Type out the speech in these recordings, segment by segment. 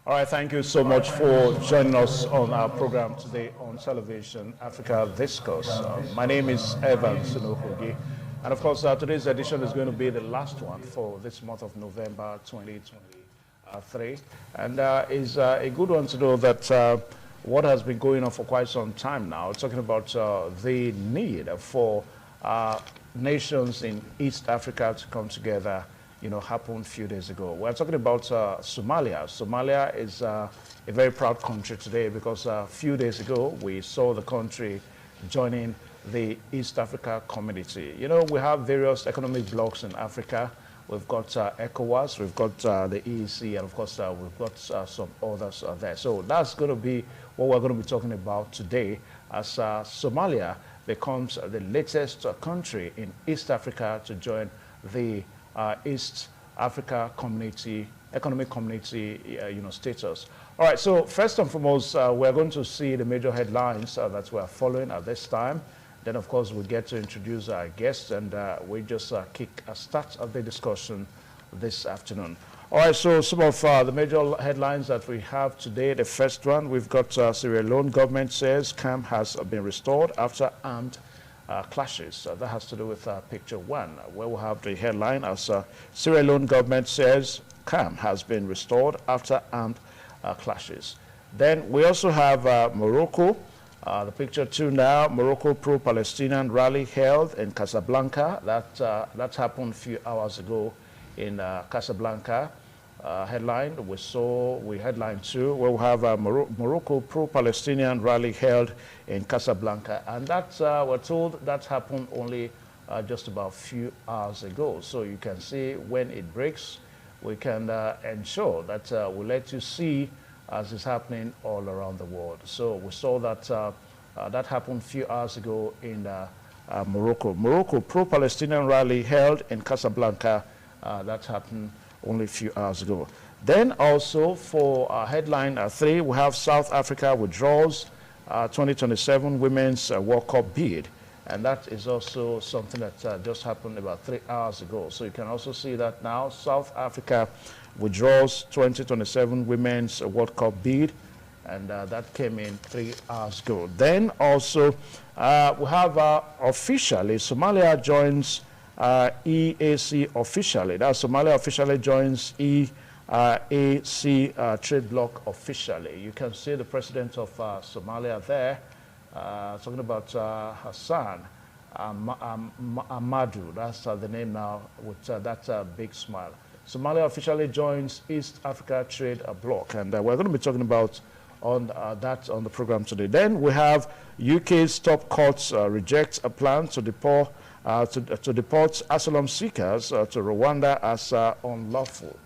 All right, thank you so much for joining us on our program today on television, Africa Discourse. My name is Evan Sunokogi, and of course, today's edition is going to be the last one for this month of November 2023, and is a good one to know that what has been going on for quite some time now, talking about the need for nations in East Africa to come together, happened a few days ago. We're talking about Somalia. Somalia is a very proud country today because a few days ago we saw the country joining the East Africa community. We have various economic blocs in Africa. We've got ECOWAS, we've got the EAC, and of course we've got some others there. So that's going to be what we're going to be talking about today as Somalia becomes the latest country in East Africa to join the East Africa community, economic community, status. All right, so first and foremost, we're going to see the major headlines that we're following at this time. Then, of course, we get to introduce our guests, and we just start of the discussion this afternoon. All right, so some of the major headlines that we have today. The first one, we've got Sierra Leone government says calm has been restored after armed clashes. That has to do with picture one, where we have the headline as Sierra Leone government says calm has been restored after armed clashes. Then we also have Morocco. The picture two now, Morocco pro-Palestinian rally held in Casablanca. That happened a few hours ago in Casablanca. Headline, we headline two, where we have Morocco pro-Palestinian rally held in Casablanca. And that's, we're told that happened only just about a few hours ago. So you can see when it breaks, we can ensure that we'll let you see as is happening all around the world. So we saw that that happened a few hours ago in Morocco. Morocco pro-Palestinian rally held in Casablanca. That happened only a few hours ago. Then also for headline three, we have South Africa withdraws 2027 Women's World Cup bid. And that is also something that just happened about 3 hours ago. So you can also see that now South Africa withdraws 2027 Women's World Cup bid, and that came in 3 hours ago. Then also we have officially Somalia joins EAC officially. That's Somalia officially joins EAC trade bloc officially. You can see the president of Somalia there, talking about Hassan Ahmadu. That's the name now with that big smile. Somalia officially joins East Africa trade bloc, and we're going to be talking about that on the program today. Then we have UK's top courts rejects a plan to deport asylum seekers to Rwanda as unlawful.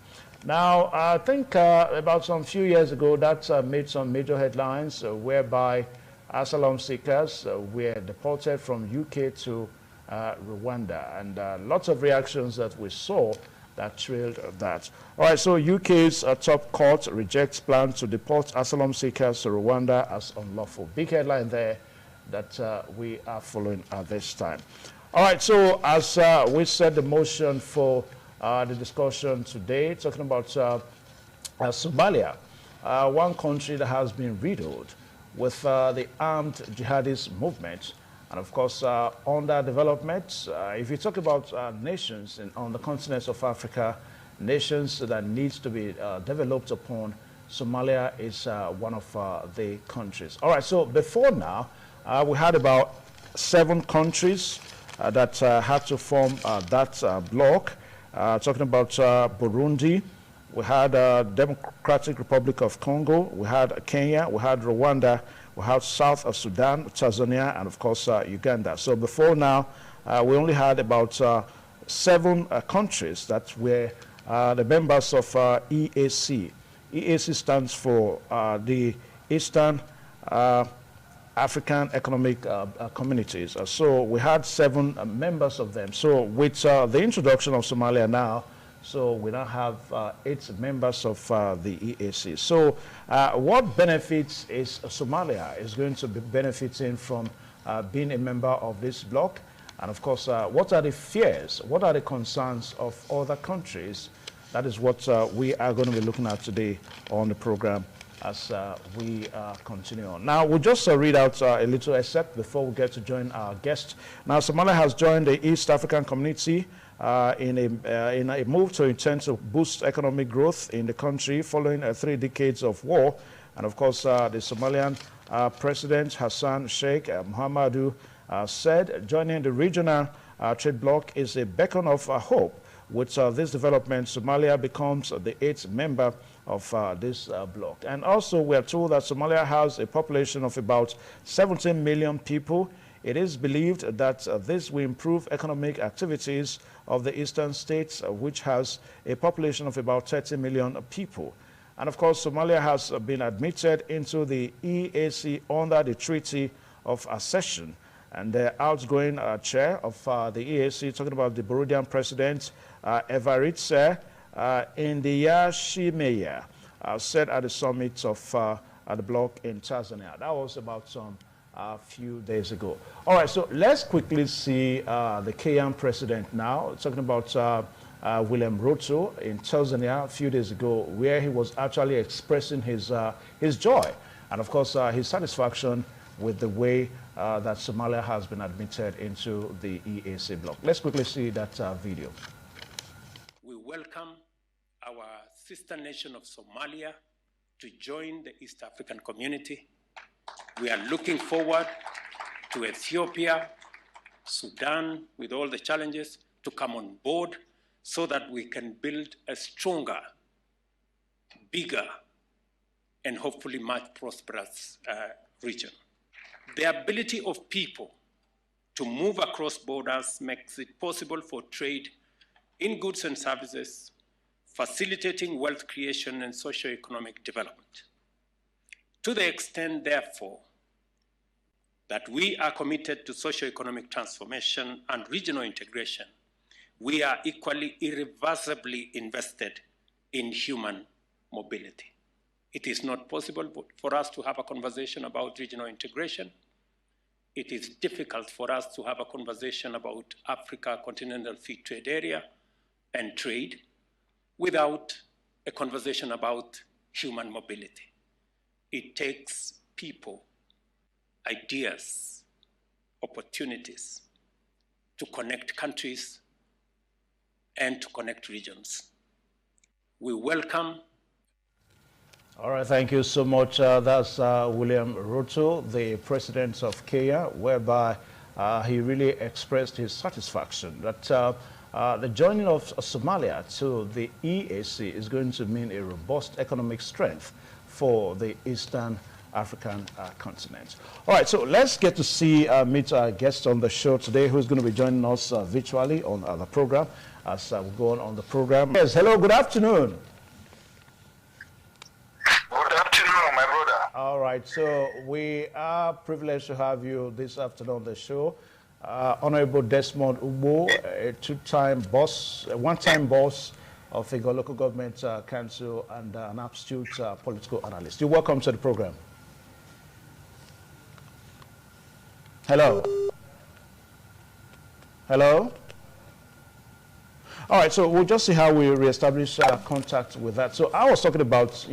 Now, I think about some few years ago, that made some major headlines whereby asylum seekers were deported from UK to Rwanda, and lots of reactions that we saw that trailed that. All right, so UK's top court rejects plan to deport asylum seekers to Rwanda as unlawful. Big headline there that we are following at this time. All right, so as we set the motion for the discussion today, talking about Somalia, one country that has been riddled with the armed jihadist movement, and of course underdevelopment. If you talk about nations on the continent of Africa, nations that needs to be developed upon, Somalia is one of the countries. All right, so before now, we had about 7 countries that had to form that bloc. Talking about Burundi, we had Democratic Republic of Congo, we had Kenya, we had Rwanda, we have South Sudan, Tanzania, and of course Uganda. So before now, we only had about 7 countries that were the members of EAC. EAC stands for the Eastern African Economic Communities. So we had 7 members of them. So with the introduction of Somalia now, so we now have 8 members of the EAC. So what benefits is Somalia is going to be benefiting from being a member of this bloc? And of course, what are the fears, what are the concerns of other countries That is what we are going to be looking at today on the program as we continue on. Now, we'll just read out a little excerpt before we get to join our guest. Now, Somalia has joined the East African community in a move to intend to boost economic growth in the country following 3 decades of war. And of course, the Somalian President Hassan Sheikh Mohamadu said joining the regional trade bloc is a beacon of hope. With this development, Somalia becomes the 8th member of this bloc. And also, we are told that Somalia has a population of about 17 million people. It is believed that this will improve economic activities of the eastern states, which has a population of about 30 million people. And of course, Somalia has been admitted into the EAC under the Treaty of Accession. And the outgoing chair of the EAC, talking about the Burundian president, Evariste Ndiyishimiye, said at the summit of at the bloc in Tanzania. That was about a few days ago. All right, so let's quickly see the Kenyan president now, talking about William Ruto in Tanzania a few days ago, where he was actually expressing his joy and, of course, his satisfaction with the way that Somalia has been admitted into the EAC bloc. Let's quickly see that video. We welcome our sister nation of Somalia to join the East African community. We are looking forward to Ethiopia, Sudan, with all the challenges, to come on board so that we can build a stronger, bigger, and hopefully much prosperous region. The ability of people to move across borders makes it possible for trade in goods and services, facilitating wealth creation and socio-economic development. To the extent, therefore, that we are committed to socio-economic transformation and regional integration, we are equally irreversibly invested in human mobility. It is not possible for us to have a conversation about regional integration. It is difficult for us to have a conversation about Africa Continental Free Trade Area and trade without a conversation about human mobility. It takes people, ideas, opportunities to connect countries and to connect regions. We welcome. All right, thank you so much. That's William Ruto, the president of Kenya, whereby he really expressed his satisfaction that the joining of Somalia to the EAC is going to mean a robust economic strength for the Eastern African continent. All right, so let's get to meet our guest on the show today, who's going to be joining us virtually on the program as we go on the program. Yes, hello, good afternoon. Good afternoon, my brother. All right, so we are privileged to have you this afternoon on the show. Honorable Desmond Ugbo, a one-time boss of the local government council and an astute political analyst. You're welcome to the program. Hello. Hello. All right, so we'll just see how we reestablish contact with that. So I was talking about,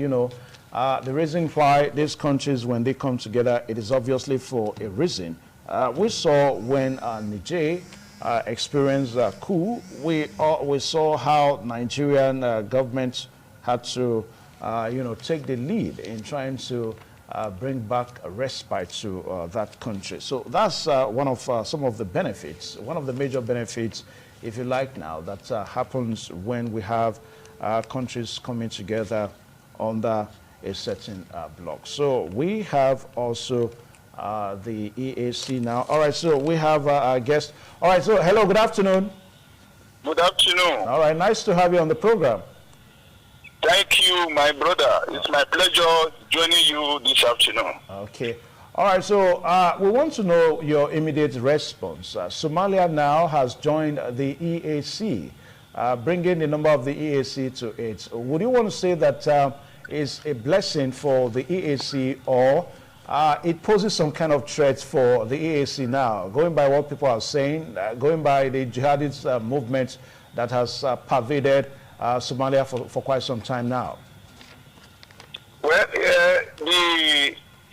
the reason why these countries, when they come together, it is obviously for a reason. We saw when Niger experienced a coup, we saw how Nigerian government had to, take the lead in trying to bring back a respite to that country. So that's one of some of the benefits, one of the major benefits, if you like now, that happens when we have countries coming together under a certain block. So we have also the EAC now. All right, so we have our guest. All right, so hello, good afternoon. Good afternoon. All right, nice to have you on the program. Thank you, my brother. It's my pleasure joining you this afternoon. Okay. All right, so we want to know your immediate response. Somalia now has joined the EAC, bringing the number of the EAC to 8. Would you want to say that is a blessing for the EAC, or it poses some kind of threat for the EAC now, going by what people are saying, going by the jihadist movement that has pervaded Somalia for quite some time now? Well,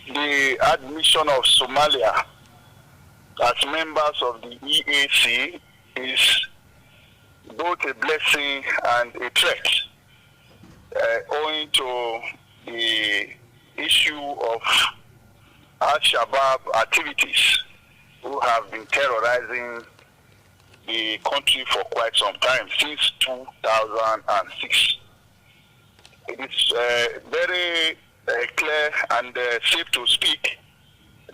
the admission of Somalia as members of the EAC is both a blessing and a threat, owing to the issue of Al-Shabaab activities, who have been terrorizing the country for quite some time, since 2006. It is very clear and safe to speak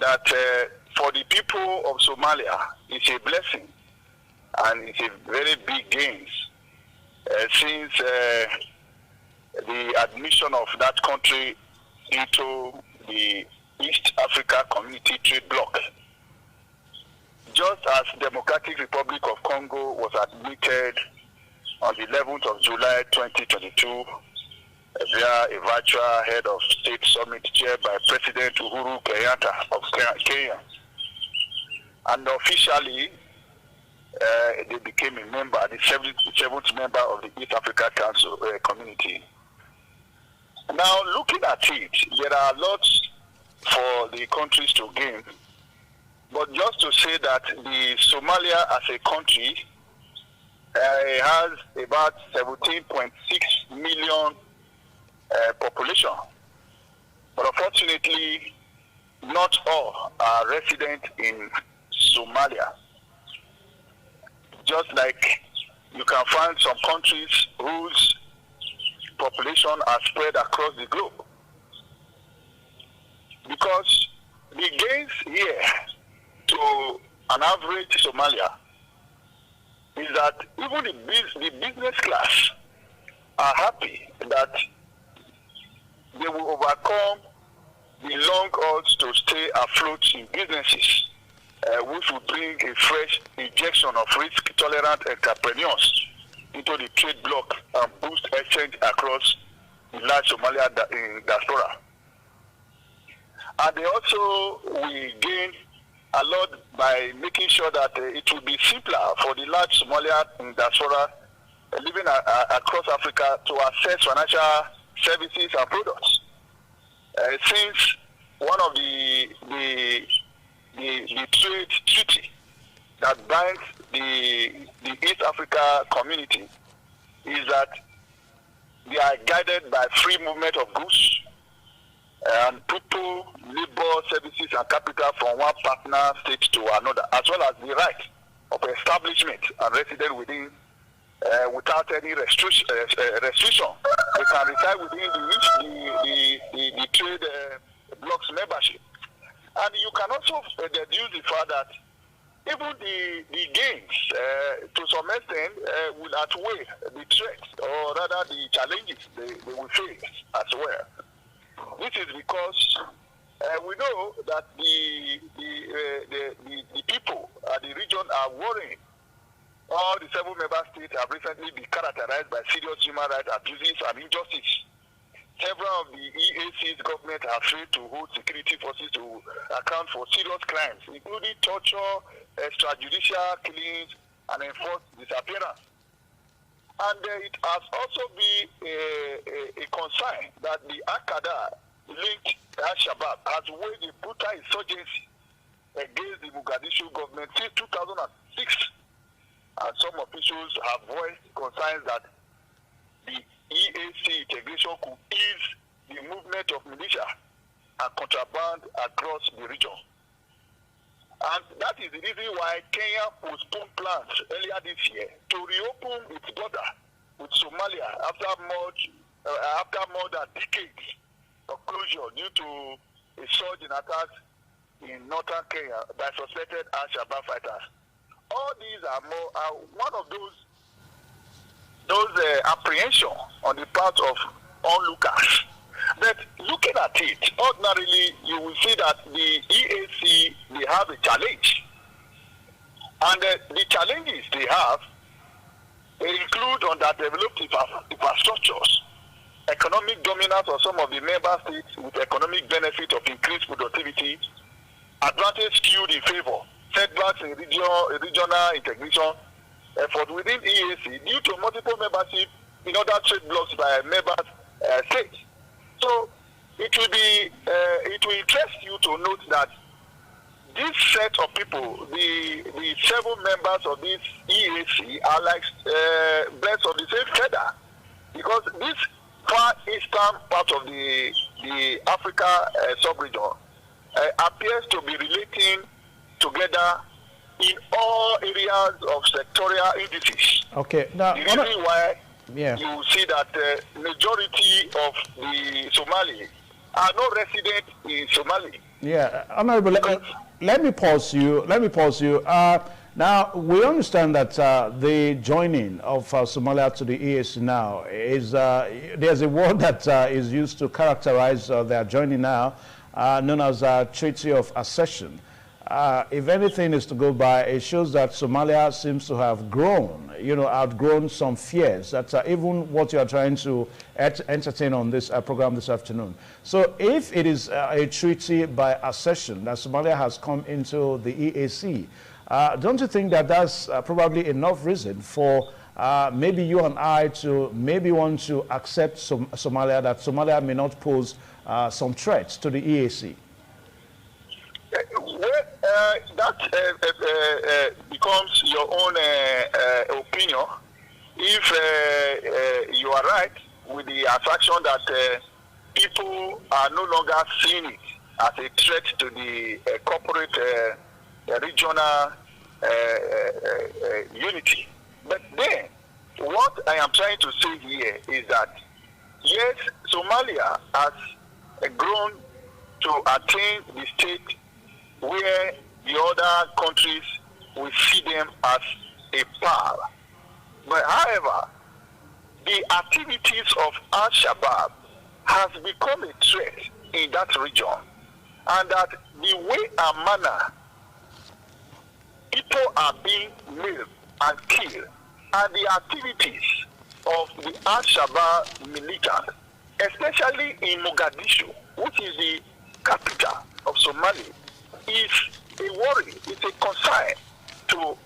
that for the people of Somalia, it's a blessing and it's a very big gain since the admission of that country into the East Africa Community Trade Bloc. Just as Democratic Republic of Congo was admitted on the 11th of July 2022 via a virtual head of state summit chaired by President Uhuru Kenyatta of Kenya. And officially, they became a member, the seventh member of the East Africa Council community. Now, looking at it, there are lots for the countries to gain. But just to say that the Somalia as a country has about 17.6 million population. But unfortunately, not all are resident in Somalia. Just like you can find some countries whose population are spread across the globe. Because the gains here to an average Somalia is that even the business class are happy that they will overcome the long odds to stay afloat in businesses, which will bring a fresh injection of risk-tolerant entrepreneurs into the trade bloc and boost exchange across the large Somalia diaspora. And they also will gain a lot by making sure that it will be simpler for the large Somalia diaspora living across Africa to access financial services and products. Since one of the trade treaty that binds the East Africa community is that they are guided by free movement of goods and people, labor, services, and capital from one partner state to another, as well as the right of establishment and resident within without any restriction. They can reside within the trade bloc's membership. And you can also deduce the fact that even the gains, to some extent, will outweigh the threats, or rather the challenges they will face as well. This is because we know that the people at the region are worrying. All the 7 member states have recently been characterized by serious human rights abuses and injustice. Several of the EAC's government have failed to hold security forces to account for serious crimes, including torture, extrajudicial killings, and enforced disappearance. And it has also been a concern that the Al-Qaeda linked Al-Shabaab has waged a brutal insurgency against the Mogadishu government since 2006. And some officials have voiced concerns that the EAC integration could ease the movement of militia and contraband across the region. And that is the reason why Kenya postponed plans earlier this year to reopen its border with Somalia after more than decades of closure due to a surge in attacks in northern Kenya by suspected Al-Shabaab fighters. All these are one of those apprehension on the part of onlookers. But looking at it, ordinarily you will see that the EAC, they have a challenge. And the challenges they have, they include underdeveloped infrastructures, economic dominance of some of the member states with economic benefit of increased productivity, advantage skewed in favor, setbacks in regional integration effort within EAC due to multiple membership in other trade blocks by member states. So it will interest you to note that this set of people, the 7 members of this EAC, are like birds of the same feather, because this far eastern part of the Africa sub-region appears to be relating together in all areas of sectorial indices. Okay. Now, the reason why yeah, you see that majority of the Somali are not resident in Somalia. Yeah, Honorable, let me pause you. Now, we understand that the joining of Somalia to the EAC now is, there's a word that is used to characterize their joining now, known as Treaty of Accession. If anything is to go by, it shows that Somalia seems to have grown, outgrown some fears that even what you are trying to entertain on this program this afternoon. So if it is a treaty by accession that Somalia has come into the EAC, don't you think that that's probably enough reason for maybe you and I to maybe want to accept Somalia, that Somalia may not pose some threats to the EAC? That becomes your own opinion. If you are right with the assertion that people are no longer seeing it as a threat to the corporate regional unity. But then, what I am trying to say here is that, yes, Somalia has grown to attain the state where the other countries will see them as a power. But however, the activities of Al-Shabaab has become a threat in that region, and that the way and manner people are being murdered and killed, and the activities of the Al-Shabaab militants, especially in Mogadishu, which is the capital of Somalia, is a worry, it's a concern to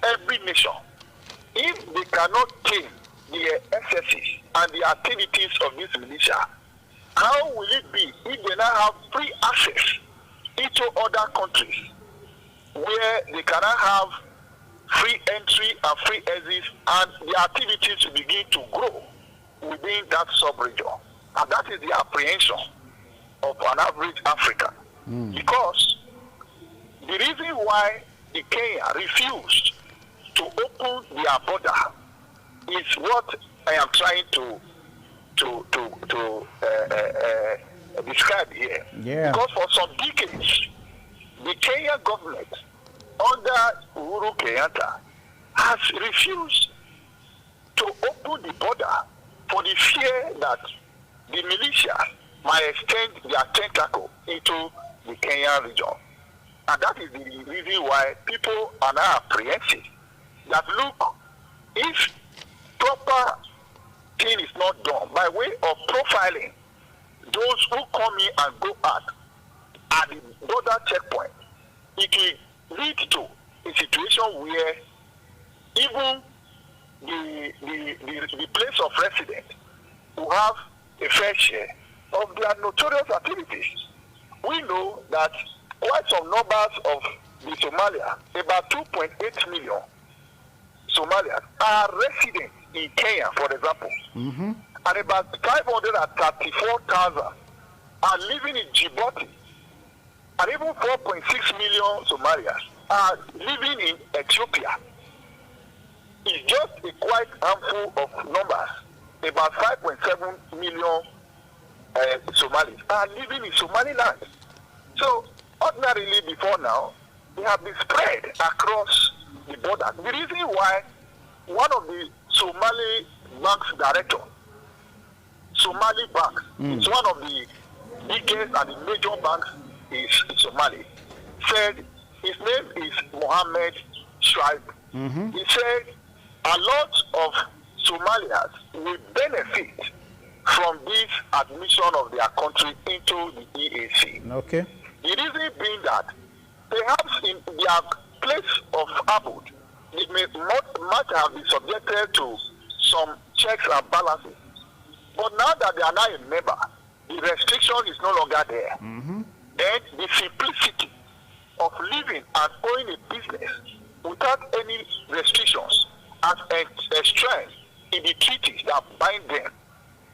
every nation. If they cannot tame the excesses and the activities of this militia, how will it be if they now have free access into other countries where they cannot have free entry and free exit, and the activities will begin to grow within that sub-region? And that is the apprehension of an average African. Because the reason why the Kenya refused to open their border is what I am trying to describe here. Yeah. Because for some decades, the Kenya government under Uhuru Kenyatta has refused to open the border for the fear that the militia might extend their tentacle into the Kenya region. And that is the reason why people are now apprehensive. That look, if proper thing is not done by way of profiling those who come in and go out at the border checkpoint, it will lead to a situation where even the place of residence will have a fair share of their notorious activities. We know that quite some numbers of the Somalia, about 2.8 million Somalians, are residents in Kenya, for example. And about 534,000 are living in Djibouti. And even 4.6 million Somalians are living in Ethiopia. It's just a quite handful of numbers. About 5.7 million Somalis are living in Somaliland. So, ordinarily before now, they have been spread across the border. The reason why one of the Somali bank's director, Somali Bank, is one of the biggest and the major banks in Somalia, said his name is Mohammed Shuaib. He said a lot of Somalians will benefit from this admission of their country into the EAC. Okay. The reason being that perhaps in their place of abode, it might have been subjected to some checks and balances. But now that they are now a member, the restriction is no longer there. Then the simplicity of living and owning a business without any restrictions and a strength in the treaties that bind them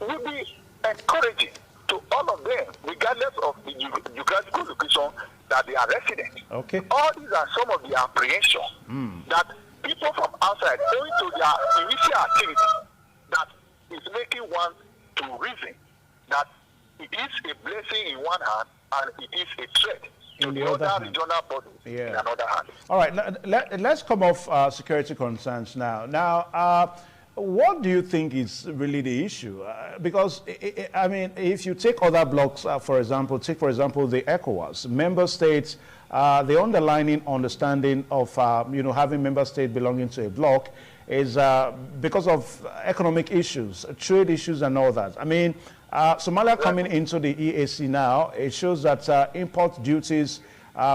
will be encouraging to all of them, regardless of the geographical location that they are resident. Okay. All these are some of the apprehension that people from outside, owing to their initial activity, that is making one to reason that it is a blessing in one hand and it is a threat to the other regional bodies in another hand. All right, let's come off security concerns now. Now, what do you think is really the issue? Because, I mean, if you take other blocks, for example, the ECOWAS, member states, the underlying understanding of, having member states belonging to a bloc is because of economic issues, trade issues and all that. I mean, Somalia coming into the EAC now, it shows that import duties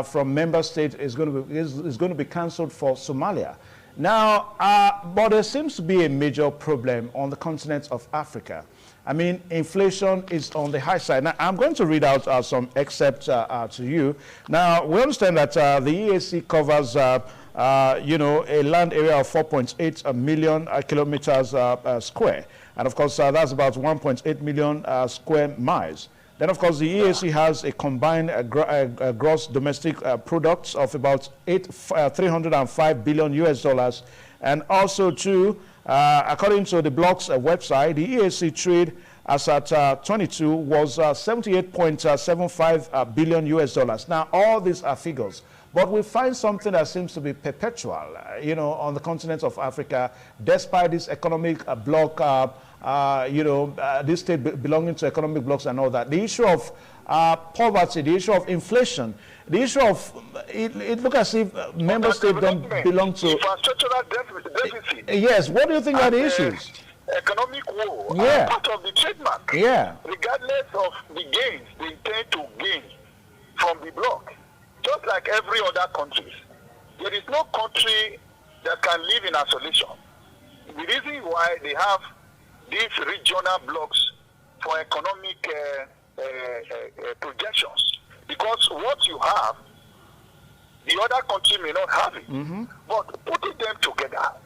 from member states is going to be cancelled for Somalia. Now, but there seems to be a major problem on the continent of Africa. I mean, inflation is on the high side. Now, I'm going to read out some excerpts to you. Now, we understand that the EAC covers, a land area of 4.8 million kilometers square. And, of course, that's about 1.8 million square miles. Then, of course, the EAC has a combined gross domestic products of about $305 billion US. And also, too, according to the bloc's website, the EAC trade as at 22 was 78.75 billion US. Now, all these are figures. But we find something that seems to be perpetual, on the continent of Africa, despite this economic bloc, this state belonging to economic blocks and all that. The issue of poverty, the issue of inflation, the issue of, it looks as if member states don't belong to... Infrastructural deficit. Yes, what do you think are the issues? Economic war, part of the trademark. Yeah. Regardless of the gains they intend to gain from the bloc. Just like every other country, there is no country that can live in isolation. The reason why they have these regional blocks for economic projections, because what you have, the other country may not have it. But putting them together,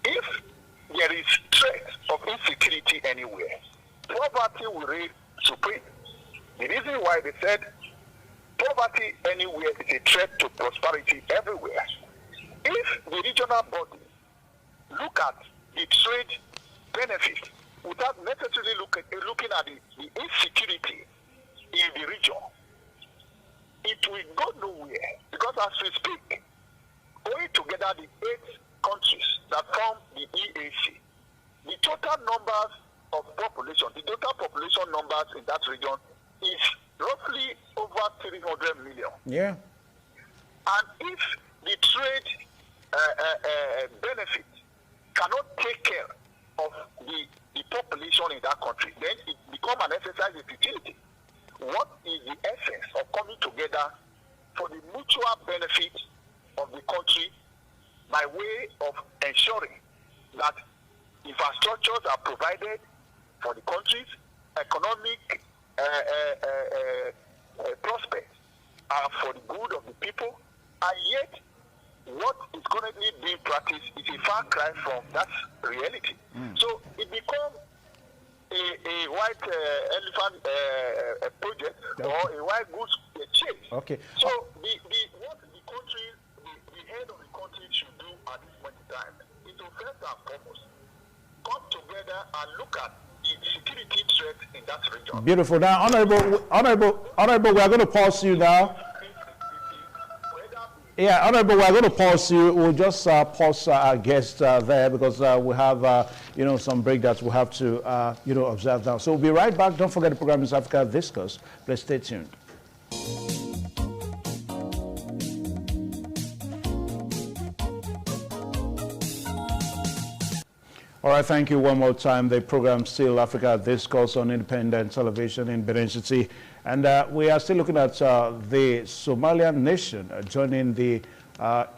if there is threat of insecurity anywhere, poverty will reign supreme. The reason why they said poverty anywhere is a threat to prosperity everywhere. If the regional body look at the trade benefit without necessarily looking at the insecurity in the region, it will go nowhere. Because as we speak, owing together the 8 countries that form the EAC, the total numbers of population, the total population numbers in that region is roughly over 300 million. Yeah. And if the trade benefit cannot take care of the population in that country, then it becomes an exercise in futility. What is the essence of coming together for the mutual benefit of the country by way of ensuring that infrastructures are provided for the country's economic prospects are for the good of the people, and yet what is currently being practiced is a far cry from that reality. So it becomes a white elephant project or a white goose chase. Okay. So what the country, the head of the country should do at this point in time is to first and foremost come together and look at the security threat in that region. Beautiful. Now, Honorable, we are going to pause you now. Yeah, Honorable, we are going to pause you. We'll just pause our guest there because we have, some break that we have to, observe now. So we'll be right back. Don't forget the program is Africa Discourse. Please stay tuned. All right, thank you one more time. The program still Africa Discourse on independent television in Benin City. And we are still looking at the Somalian nation joining the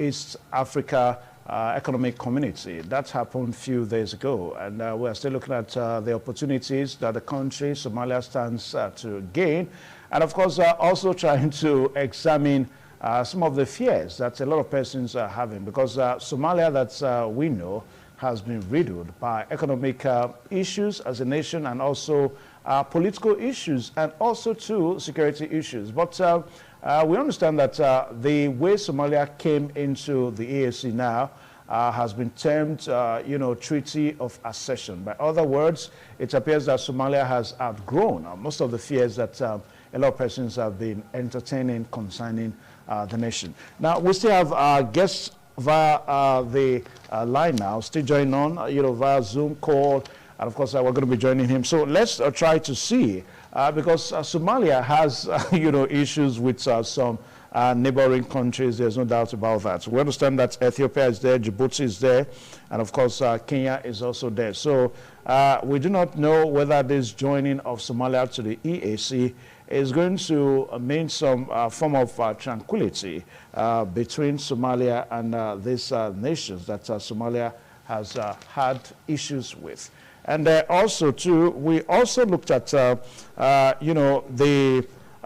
East Africa economic community. That happened a few days ago, and we are still looking at the opportunities that the country, Somalia, stands to gain, and of course also trying to examine some of the fears that a lot of persons are having, because Somalia, that we know, has been riddled by economic issues as a nation, and also political issues, and also too security issues. But we understand that the way Somalia came into the EAC now has been termed, Treaty of Accession. By other words, it appears that Somalia has outgrown most of the fears that a lot of persons have been entertaining concerning the nation. Now, we still have our guests via the line now, still joining on, via Zoom call, and of course, we're going to be joining him. So let's try to see, because Somalia has, issues with some neighboring countries. There's no doubt about that. So we understand that Ethiopia is there, Djibouti is there, and of course, Kenya is also there. So we do not know whether this joining of Somalia to the EAC is going to mean some form of tranquility between Somalia and these nations that Somalia has had issues with. And also, too, we also looked at, the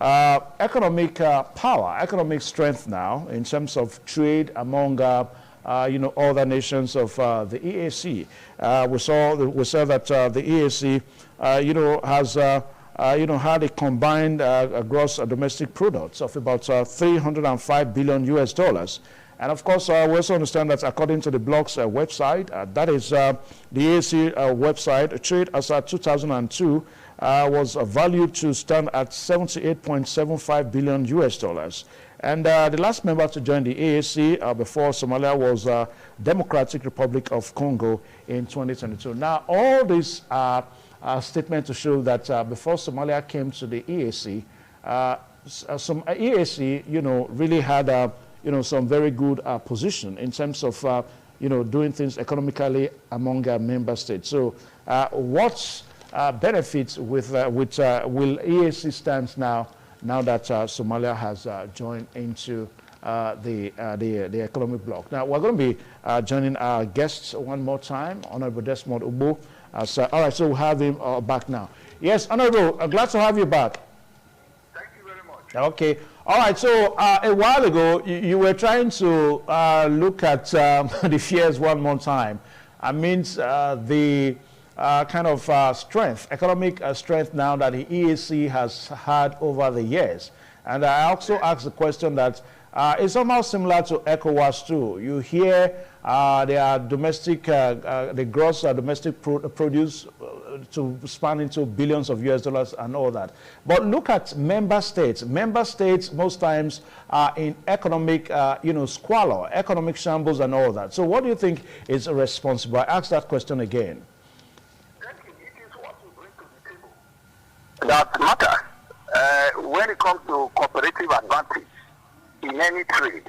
economic power, economic strength now in terms of trade among, other nations of the EAC. We saw that the EAC, has, had a combined gross domestic product of about $305 billion US. And of course, we also understand that according to the blog's website, that is the EAC website, trade as of 2002 was valued to stand at $78.75 billion US. And the last member to join the EAC before Somalia was Democratic Republic of Congo in 2022. Now, all these are statements to show that before Somalia came to the EAC, some EAC, really had some very good position in terms of, doing things economically among member states. So what benefits will EAC stand now that Somalia has joined into the economic bloc? Now, we're going to be joining our guests one more time, Honorable Desmond Ubu. All right, so we'll have him back now. Yes, Honorable, glad to have you back. Thank you very much. Okay. All right, so a while ago, you were trying to look at the fears one more time. I mean, the kind of strength, economic strength now that the EAC has had over the years. And I also asked the question that it's somehow similar to ECOWAS too. You hear their domestic, the gross domestic produce to span into billions of US and all that. But look at member states. Member states most times are in economic, squalor, economic shambles and all that. So what do you think is responsible? I ask that question again. Thank you. It is what you bring to the table that matters when it comes to comparative advantage in any trade.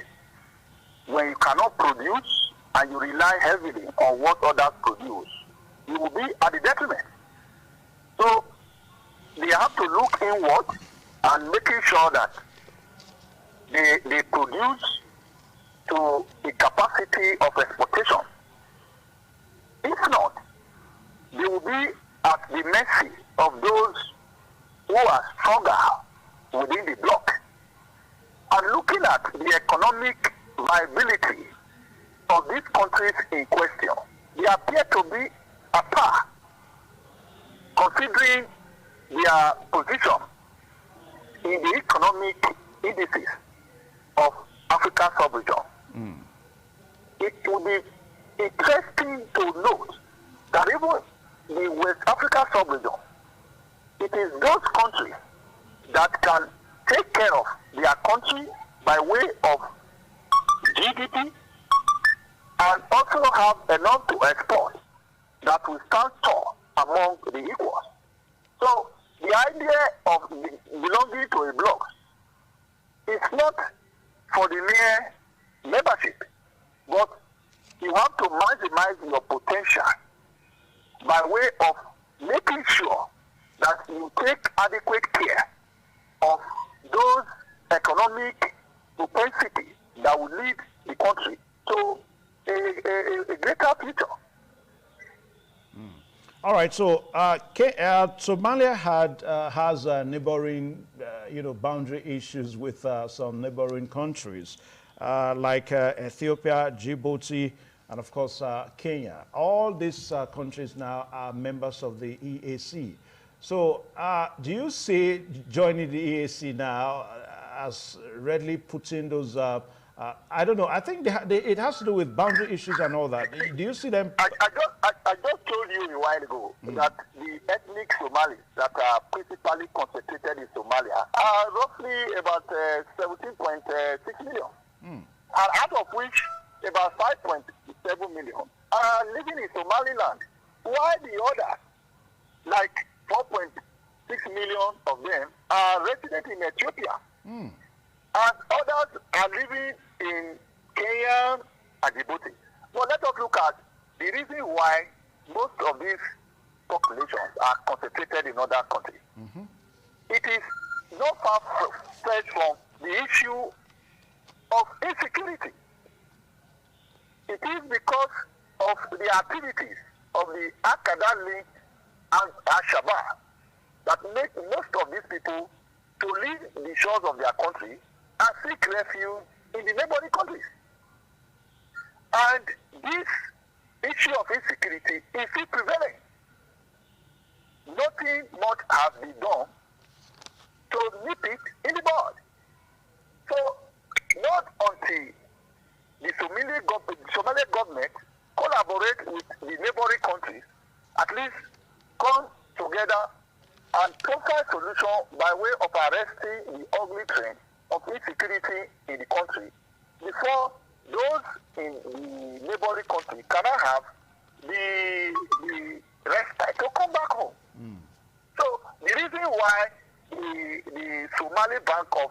When you cannot produce and you rely heavily on what others produce, you will be at the detriment. So they have to look inward and making sure that they produce to the capacity of exportation. If not, they will be at the mercy of those who are stronger within the bloc. And looking at the economic viability of these countries in question, they appear to be at par, considering their position in the economic indices of Africa sub-region. It will be interesting to note that even the West Africa sub-region, it is those countries that can take care of their country by way of GDP and also have enough to export that will stand tall among the equals. So the idea of belonging to a bloc is not for the mere membership, but you have to maximize your potential by way of making sure that you take adequate care of those economic propensity that will lead the country to a a greater future. All right, so Somalia has neighboring, boundary issues with some neighboring countries like Ethiopia, Djibouti, and of course Kenya. All these countries now are members of the EAC. So do you see joining the EAC now as readily putting those I don't know. I think it has to do with boundary issues and all that. Do you see them? I just told you a while ago that the ethnic Somalis that are principally concentrated in Somalia are roughly about 17.6 million. And out of which about 5.7 million are living in Somaliland, while the others, like 4.6 million of them, are resident in Ethiopia. And others are living in Kenya and Djibouti. But let us look at the reason why most of these populations are concentrated in other countries. It is not far-fetched from the issue of insecurity. It is because of the activities of the Al-Qaeda and Al-Shabaab that make most of these people to leave the shores of their country and seek refuge in the neighboring countries. And this issue of insecurity is still prevailing. Nothing much has been done to nip it in the bud. So, not until the Somali government collaborate with the neighboring countries, at least come together and provide solution by way of arresting the ugly trend of insecurity in the country before those in the neighboring country cannot have the respite to come back home. So the reason why the Somali Bank of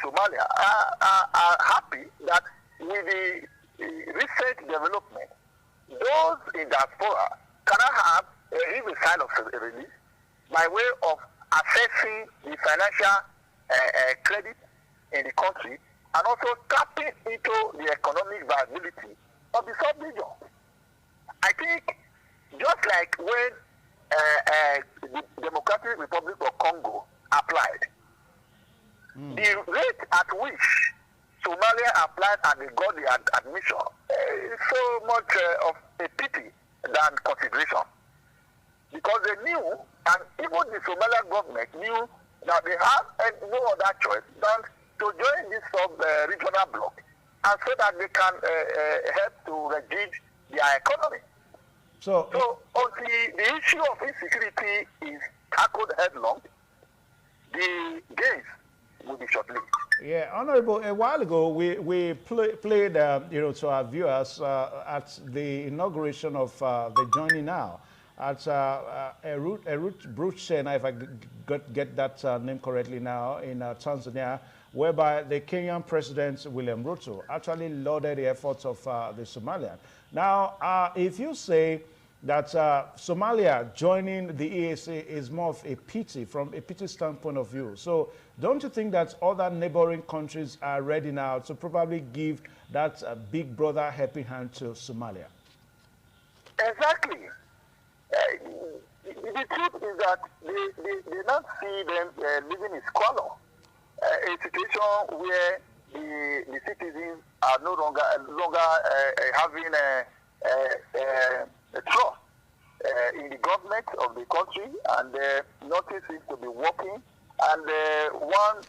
Somalia are happy that with the recent development, those in diaspora cannot have a sign of release by way of assessing the financial credit in the country and also tapping into the economic viability of the sub-region. I think just like when the Democratic Republic of Congo applied, the rate at which Somalia applied and they got the admission is so much of a pity than consideration. Because they knew, and even the Somalian government knew, that they have no other choice than to join this sub-regional bloc, and so that they can help to regime their economy. So until the issue of insecurity is tackled headlong, the gains will be short-lived. Yeah, Honorable, a while ago we played, to our viewers at the inauguration of the joining now at Erut Bruchena, if I get that name correctly now, in Tanzania, whereby the Kenyan President William Ruto actually lauded the efforts of the Somalian. Now, if you say that Somalia joining the EAC is more of a pity, from a pity standpoint of view, so don't you think that other neighboring countries are ready now to probably give that big brother helping hand to Somalia? Exactly. The truth is that they not see them living in squalor. A situation where the citizens are no longer having a trust in the government of the country, and nothing seems to be working. And one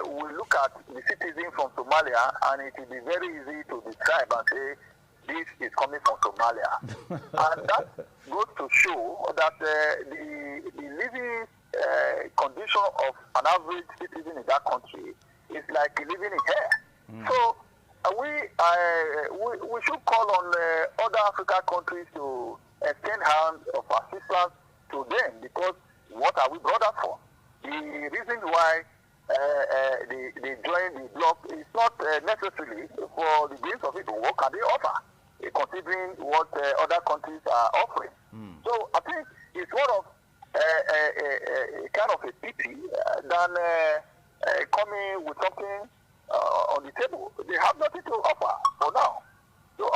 will look at the citizen from Somalia, and it will be very easy to describe and say, this is coming from Somalia. And that goes to show that the living condition of an average citizen in that country is like living in hell. So we should call on other African countries to extend hands of assistance to them, because what are we brothers for? The reason why they join the bloc is not necessarily for the gains of it. What can they offer, considering what other countries are offering? So I think it's one of a kind of a pity than coming with something on the table. They have nothing to offer for now. So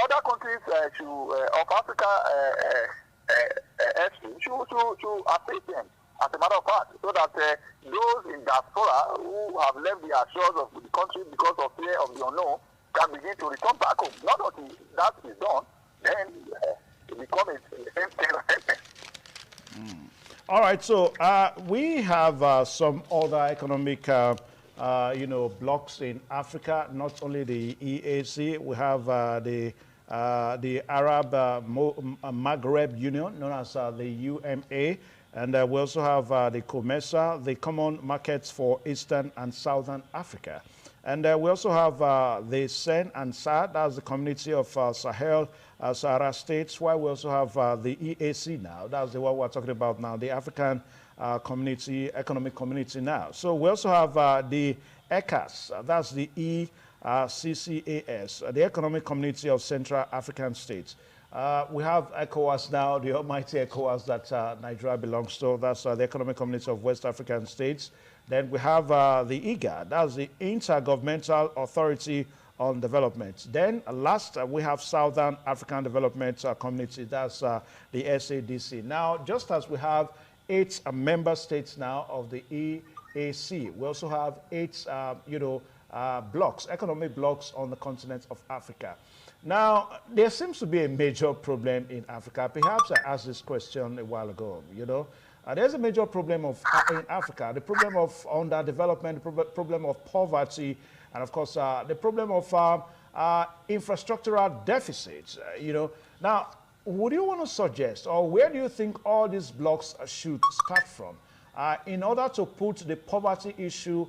of Africa should assist them, as a matter of fact, so that those in diaspora who have left the shores of the country because of fear of the unknown can begin to return back home. Not until that is done, then it becomes a same thing. All right, so we have some other economic, blocks in Africa. Not only the EAC, we have the Arab Maghreb Union, known as the UMA, and we also have the COMESA, the Common Markets for Eastern and Southern Africa. And we also have the SEN and SAD, that's the Community of Sahel, Sahara States, while we also have the EAC now. That's the one we're talking about now, the African Economic Community now. So we also have the ECAS, that's the ECCAS, the Economic Community of Central African States. We have ECOWAS now, the almighty ECOWAS that Nigeria belongs to. That's the Economic Community of West African States. Then we have the IGAD, that's the Intergovernmental Authority on Development. Then last, we have Southern African Development Community, that's the SADC. Now, just as we have 8 member states now of the EAC, we also have 8, blocks, economic blocks on the continent of Africa. Now, there seems to be a major problem in Africa. Perhaps I asked this question a while ago, there's a major problem in Africa, the problem of underdevelopment, the problem of poverty, and of course, the problem of infrastructural deficits, Now, would you want to suggest, or where do you think all these blocks should start from in order to put the poverty issue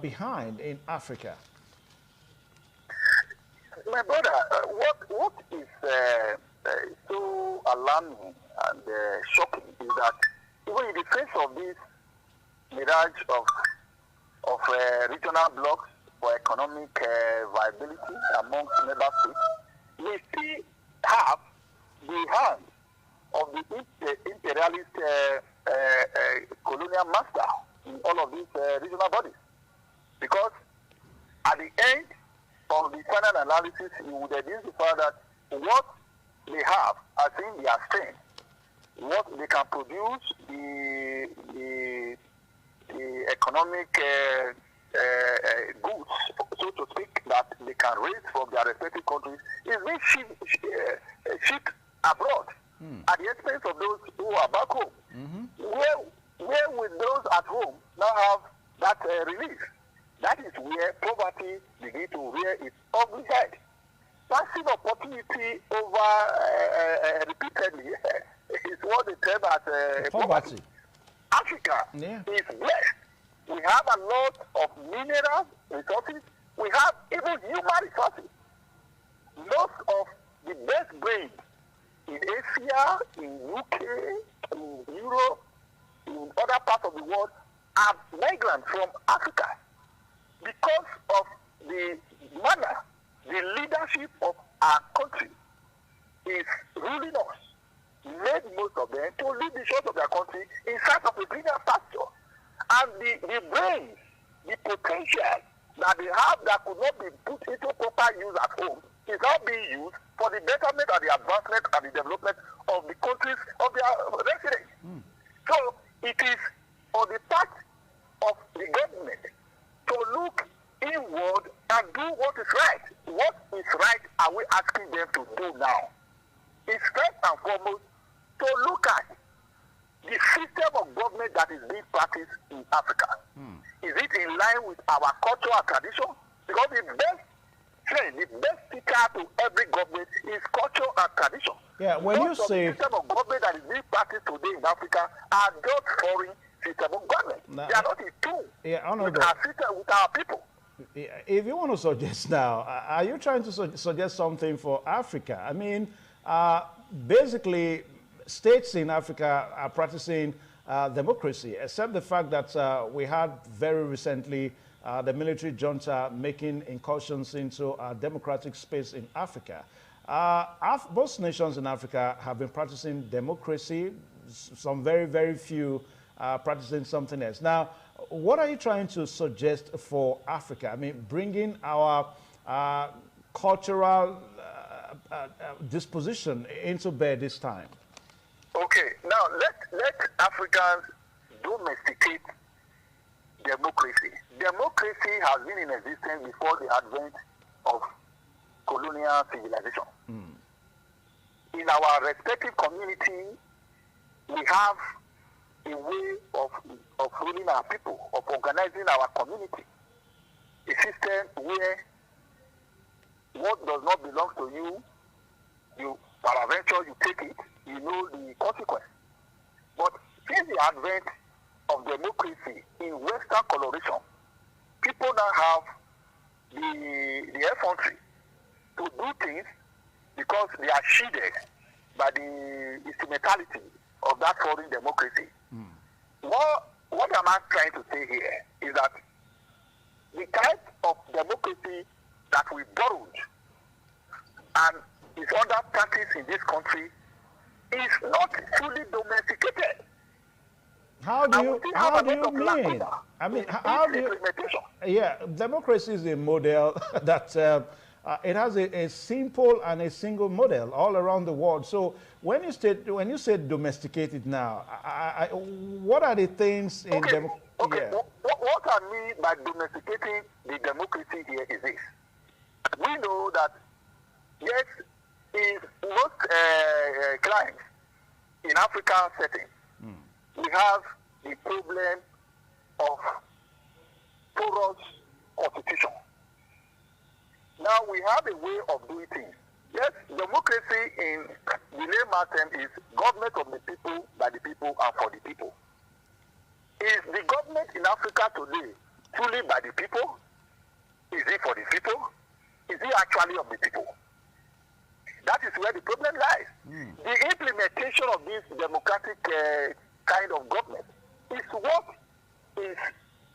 behind in Africa? My brother, what is so alarming and shocking is that even in the face of this mirage of regional blocks for economic viability amongst member states, we still have the hand of the imperialist colonial master in all of these regional bodies. Because at the end of the final analysis, you would identify that what they have as in their strength, what they can produce, the economic goods, so to speak, that they can raise from their respective countries, is being shipped abroad at the expense of those who are back home. Where will those at home now have that relief? That is where poverty begins to rear its ugly head. Passive opportunity over repeatedly is what they term as poverty. Africa is blessed. We have a lot of mineral resources. We have even human resources. Most of the best brains in Asia, in UK, in Europe, in other parts of the world are migrants from Africa. Because of the manner, the leadership of our country is ruling us, made most of them to leave the shores of their country in search of a greener pasture. And the brains, the potential that they have that could not be put into proper use at home is now being used for the betterment and the advancement and the development of the countries of their residents. So it is on the part of the government to look inward and do what is right. What is right are we asking them to do now? It's first and foremost to look at the system of government that is being practiced in Africa. Is it in line with our culture and tradition? Because the best friend, the best teacher to every government is culture and tradition. Yeah, when Most you say the system of government that is being practiced today in Africa are just foreign system of government. Nah, they are not in tune with our system, with our people. If you want to suggest now, are you trying to suggest something for Africa? I mean, basically, states in Africa are practicing democracy, except the fact that we had very recently the military junta making incursions into democratic space in Africa. Most nations in Africa have been practicing democracy, some very, very few practicing something else. Now, what are you trying to suggest for Africa? I mean, bringing our cultural disposition into bear this time? Okay, now let Africans domesticate democracy. Democracy has been in existence before the advent of colonial civilization. In our respective community, we have a way of ruling our people, of organizing our community. A system where what does not belong to you, you peradventure you take it, you know the consequence. But since the advent of democracy in Western coloration, people now have the effrontery to do things because they are shielded by the instrumentality of that foreign democracy. What am I trying to say here is that the type of democracy that we borrowed and is under practice in this country is not fully domesticated. How do you mean? I mean, how do you? Yeah, democracy is a model that it has a simple and a single model all around the world. So when you say domesticated now, what are the things in democracy? Okay. Yeah. What I mean by domesticating the democracy here is this: we know that yes, in most climes in African setting, we have the problem of porous constitution. Now we have a way of doing things. Yes, democracy in the layman's term is government of the people, by the people, and for the people. Is the government in Africa today truly by the people? Is it for the people? Is it actually of the people? That is where the problem lies. The implementation of this democratic kind of government is what is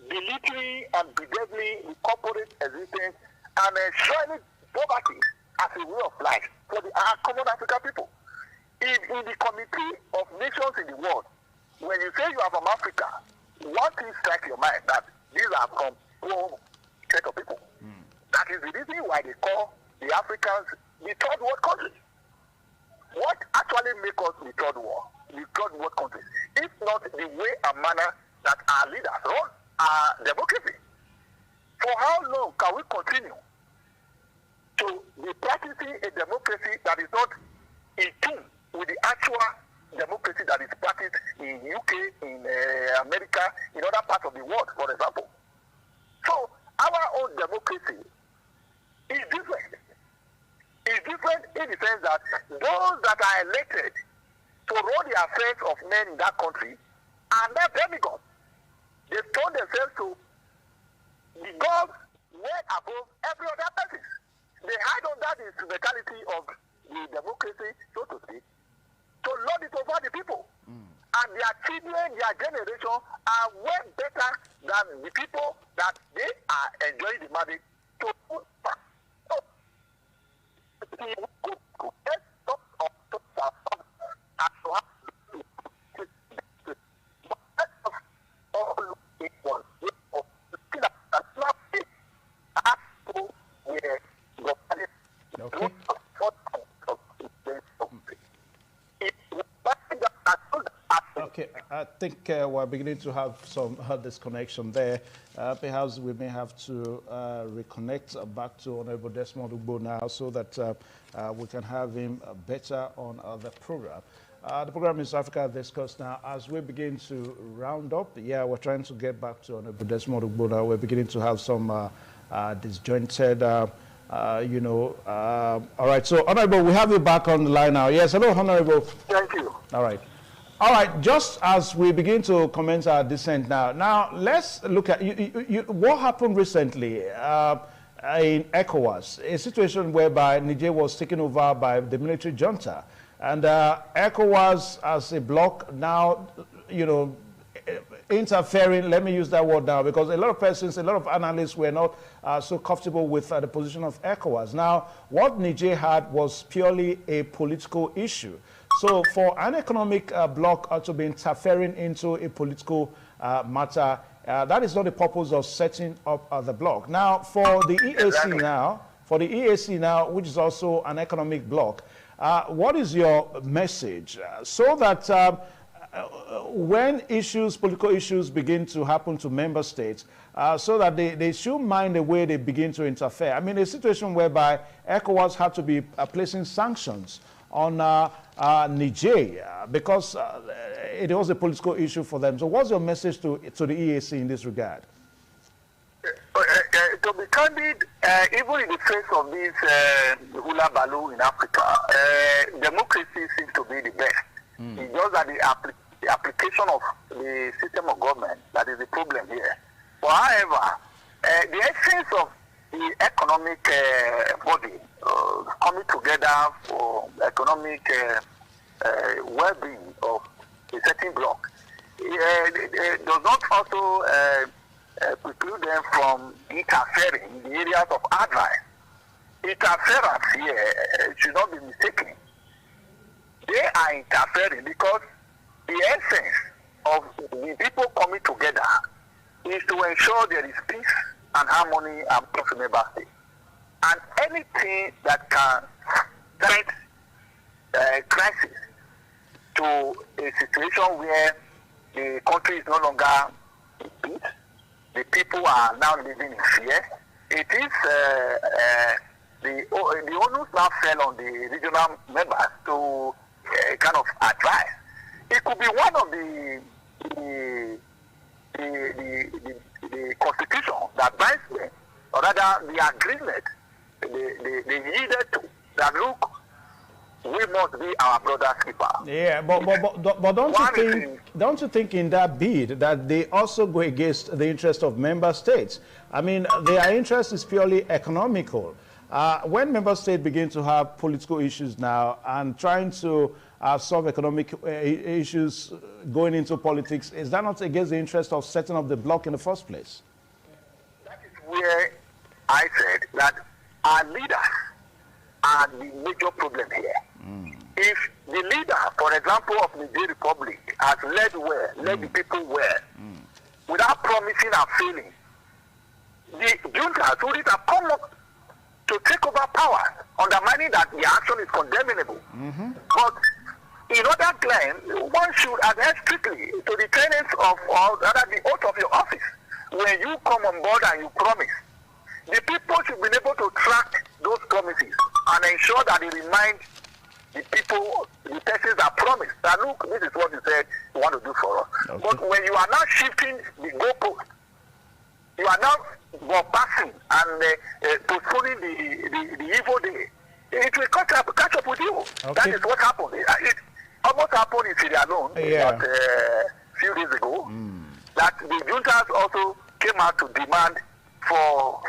belittling and bedeviling the corporate existence and enshrining poverty as a way of life for the common African people. In the Committee of Nations in the world, when you say you are from Africa, one thing strikes your mind that these are from poor set of people. That is the reason why they call the Africans the third world country. What actually makes us the third world country? If not the way and manner that our leaders run our democracy. For how long can we continue to be practicing a democracy that is not in tune with the actual democracy that is practiced in UK, in America, in other parts of the world, for example? So our own democracy is different. It's different in the sense that those that are elected to run the affairs of men in that country are not demigods. They turn themselves to the gods way above every other person. They hide under the instrumentality of the democracy, so to speak, to lord it over the people. And their children, their generation are way better than the people that they are enjoying the money to put back. Okay, I think we're beginning to have some disconnection there. Perhaps we may have to reconnect back to Honorable Desmond Ugbo now so that we can have him better on the program. The program is Africa Discourse now. As we begin to round up, we're trying to get back to Honorable Desmond Ugbo now. We're beginning to have some disjointed, all right, so Honorable, we have you back on the line now. Yes, hello, Honorable. Thank you. All right. All right, just as we begin to commence our descent now let's look at what happened recently in ECOWAS, a situation whereby Niger was taken over by the military junta. And ECOWAS as a bloc now, interfering, let me use that word now, because a lot of persons, a lot of analysts were not so comfortable with the position of ECOWAS. Now, what Niger had was purely a political issue. So for an economic bloc to be interfering into a political matter, that is not the purpose of setting up the bloc. Now, for the EAC for the EAC now, which is also an economic bloc, what is your message so that when political issues begin to happen to member states, so that they should mind the way they begin to interfere? I mean, a situation whereby ECOWAS had to be placing sanctions on Niger because it was a political issue for them. So what's your message to the EAC in this regard? To be candid, even in the face of this hula baloo in Africa, democracy seems to be the best. It's just that the application of the system of government that is the problem here. But however, the essence of the economic body coming together for economic well-being of a certain bloc does not also preclude them from interfering in the areas of advice. Interference here should not be mistaken. They are interfering because the essence of the people coming together is to ensure there is peace and harmony amongst the member states. And anything that can threat crisis to a situation where the country is no longer in peace, the people are now living in fear, it is the onus now fell on the regional members to kind of advise. It could be one of the constitution that binds them, or rather the agreement they needed to, that look, we must be our brother's keeper. Yeah, but don't you think in that bid that they also go against the interest of member states? I mean, their interest is purely economical. When member states begin to have political issues now and trying to solve economic issues going into politics, is that not against the interest of setting up the bloc in the first place? That is where I said that our leaders are the major problem here. If the leader, for example, of Niger Republic has led well, led the people well, without promising and failing, the juntas would have come up to take over power, undermining that the action is condemnable. But in other claims, one should adhere strictly to the tenets of, or rather the oath of your office. When you come on board and you promise, the people should be able to track those promises and ensure that they remind the people, the persons that promised, that look, this is what you said you want to do for us. Okay. But when you are now shifting the goalpost, you are now passing and postponing the evil day, it will catch up with you. Okay. That is what happened. It almost happened in Syria alone, about a few days ago, that the juntas also came out to demand for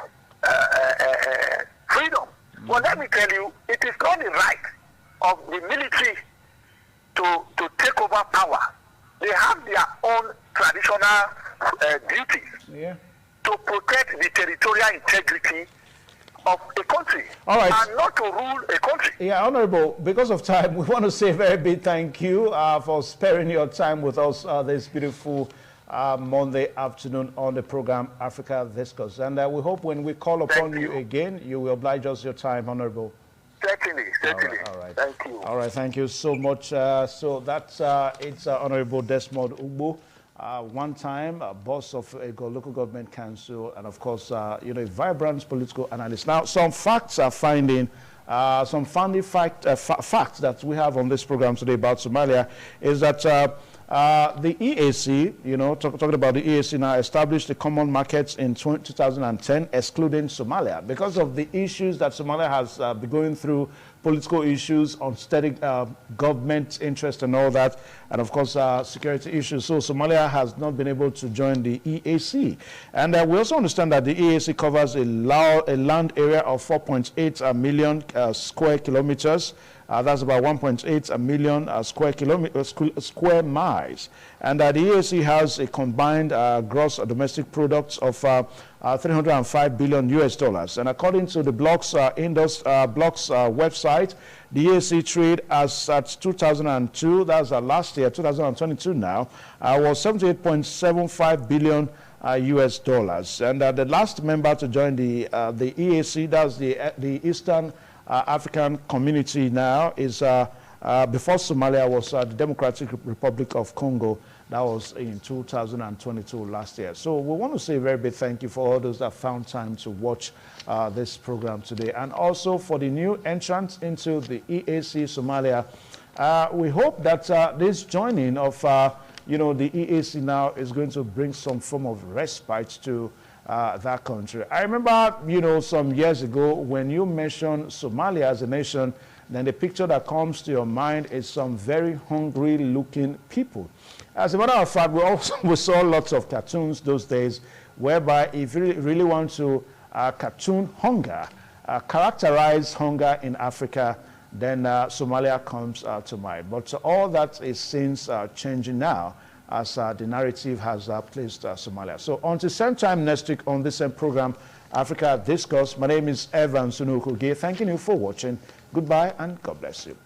freedom. Well, let me tell you, it is not the right of the military to take over power. They have their own traditional duties to protect the territorial integrity of a country, and not to rule a country. Yeah, Honorable, because of time, we want to say a very big thank you for sparing your time with us this beautiful Monday afternoon on the program Africa Discourse. And we hope when we call upon you again, you will oblige us your time, Honorable. Certainly. All right. Thank you. All right, thank you so much. So that's it's Honorable Desmond Ugbo, one time boss of a local government council, and of course, a vibrant political analyst. Now, some facts are finding. Some funny facts that we have on this program today about Somalia is that the EAC, talking about the EAC now, established the common markets in 2010, excluding Somalia, because of the issues that Somalia has been going through, political issues, unsteady government interest and all that, and of course security issues. So Somalia has not been able to join the EAC. And we also understand that the EAC covers a land area of 4.8 million square kilometers. That's about 1.8 million square miles. And the EAC has a combined gross domestic product of $305 billion US. And according to the Bloc's website, the EAC trade as at 2002, that's last year, 2022 now, was $78.75 billion US dollars. And the last member to join the EAC, that's the Eastern African Community now, is before Somalia was the Democratic Republic of Congo. That was in 2022 last year. So we want to say a very big thank you for all those that found time to watch this program today. And also for the new entrants into the EAC Somalia. We hope that this joining of the EAC now is going to bring some form of respite to that country. I remember, some years ago when you mentioned Somalia as a nation, then the picture that comes to your mind is some very hungry-looking people. As a matter of fact, we saw lots of cartoons those days, whereby if you really want to cartoon hunger, characterize hunger in Africa, then Somalia comes to mind. But all that is since changing now, as the narrative has placed Somalia. So until same time next week on this same program, Africa Discourse, my name is Evan Sunukuge. Thanking you for watching. Goodbye and God bless you.